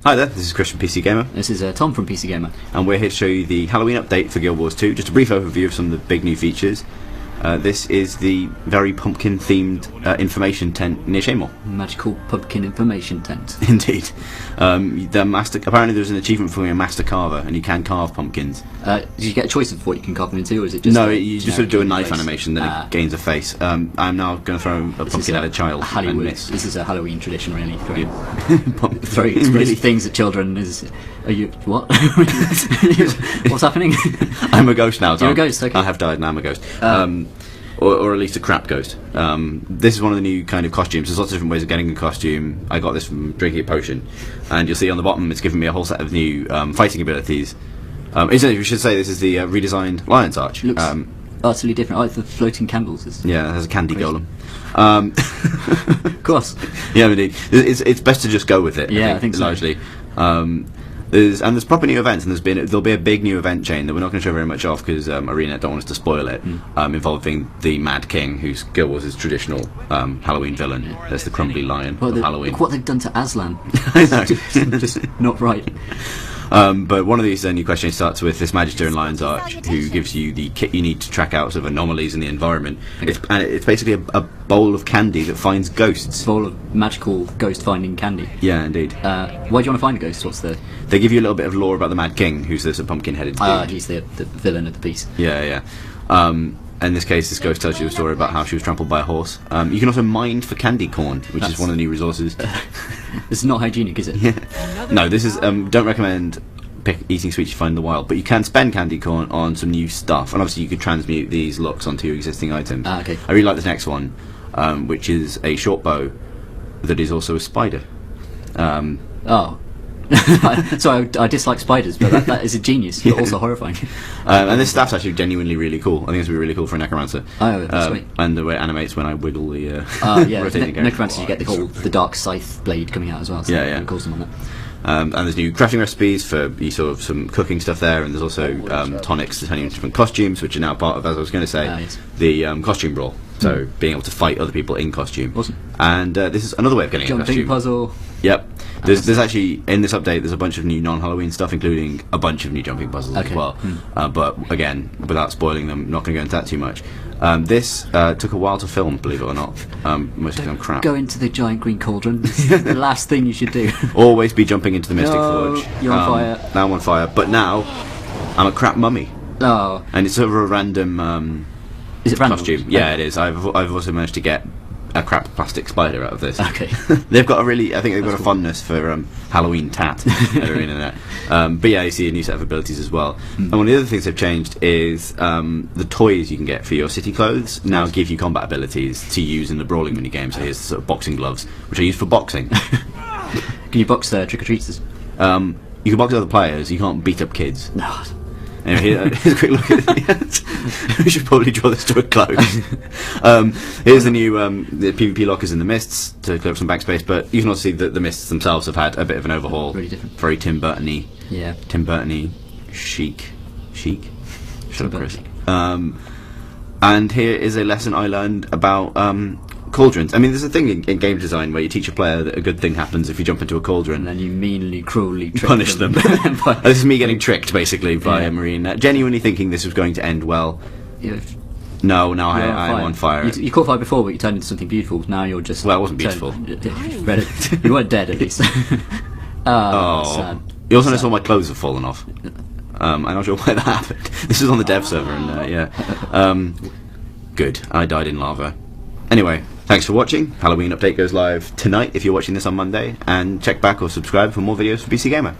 Hi there, this is Chris from PC Gamer. This is Tom from PC Gamer. And we're here to show you the Halloween update for Guild Wars 2. Just a brief overview of some of the big new features. This is the very pumpkin-themed information tent near Shaymore. Magical pumpkin information tent. Indeed. Apparently there's an achievement for being a master carver, and you can carve pumpkins. Do you get a choice of what you can carve them into, or is it just... No, you just sort of do a knife animation, then it gains a face. I'm now going to throw a pumpkin at a child and miss. This is a Halloween tradition, really. Throwing really things at children is... Are you... What? What's happening? I'm a ghost now, Tom. You're a ghost, okay. I have died and I'm a ghost. Or at least a crap ghost. This is one of the new kind of costumes. There's lots of different ways of getting a costume. I got this from drinking a potion, and you'll see on the bottom it's given me a whole set of new fighting abilities. We should say this is the redesigned Lion's Arch. Looks utterly different. Oh, the floating candles. Yeah, it has a candy golem. Of course. Yeah, indeed. It's best to just go with it. Yeah, I think so. Largely. There's proper new events, and there'll be a big new event chain that we're not going to show very much of because Arena don't want us to spoil it. Involving the Mad King, who's Guild Wars' traditional Halloween villain. Yeah. That's the crumbly lion of Halloween. Look what they've done to Aslan. I know. just not right. But one of these new questions starts with this Magister in Lion's Arch, who gives you the kit you need to track out sort of anomalies in the environment. Okay. It's basically a bowl of candy that finds ghosts. A bowl of magical ghost-finding candy. Yeah, indeed. Why do you want to find a ghost? What's the... They give you a little bit of lore about the Mad King, who's this pumpkin-headed dude. He's the villain of the piece. Yeah. In this case, this ghost tells you a story about how she was trampled by a horse. You can also mine for candy corn, which is one of the new resources. It's not hygienic, is it? Yeah. No, this is... don't recommend eating sweets you find in the wild, but you can spend candy corn on some new stuff, and obviously you could transmute these looks onto your existing items. Okay. I really like this next one, which is a short bow that is also a spider. So I dislike spiders, but that is a genius, but also horrifying. And this staff's actually genuinely really cool. I think it's really cool for a necromancer. Oh, that's sweet. And the way it animates when I wiggle the rotating necromancers, you get the dark scythe blade coming out as well. So yeah. Calls them on that. And there's new crafting recipes for sort of some cooking stuff there, and there's also tonics to turn you into different costumes, which are now part of, as I was going to say, yes. the costume brawl. So being able to fight other people in costume. Awesome. And this is another way of getting a costume. Jumping puzzle. Yep. There's actually, in this update, there's a bunch of new non-Halloween stuff, including a bunch of new jumping puzzles as well. But again, without spoiling them, not going to go into that too much. This took a while to film, believe it or not. Mostly some crap. Go into the giant green cauldron. It's the last thing you should do. Always be jumping into the Mystic Forge. You're on fire. Now I'm on fire. But now, I'm a crap mummy. Oh. And it's sort of a random is it random? costume. Yeah, it is. I've also managed to get a crap plastic spider out of this. Okay. They've got a fondness for Halloween tat internet. But yeah, you see a new set of abilities as well. And one of the other things they've changed is the toys you can get for your city clothes now give you combat abilities to use in the brawling minigame. So here's sort of boxing gloves, which are used for boxing. Can you box trick-or-treaters? You can box other players, you can't beat up kids. No. Anyway, here's a quick look at it. We should probably draw this to a close. Here's the new the PvP lockers in the mists to clear up some backspace, but you can also see that the mists themselves have had a bit of an overhaul. Really different. Very Tim Burton-y. Yeah. Tim Burton-y chic. Shut up, Chris. And here is a lesson I learned about cauldrons. I mean, there's a thing in game design where you teach a player that a good thing happens if you jump into a cauldron. And then you meanly, cruelly punish them. This is me getting tricked, basically, by Marine. Genuinely thinking this was going to end well. No, now I'm on fire. You caught fire before, but you turned into something beautiful. Now you're just... Well, it wasn't beautiful. You weren't dead, at least. Sad. You also notice all my clothes have fallen off. I'm not sure why that happened. This is on the dev server, and good. I died in lava. Anyway, thanks for watching. Halloween update goes live tonight if you're watching this on Monday, and check back or subscribe for more videos for PC Gamer.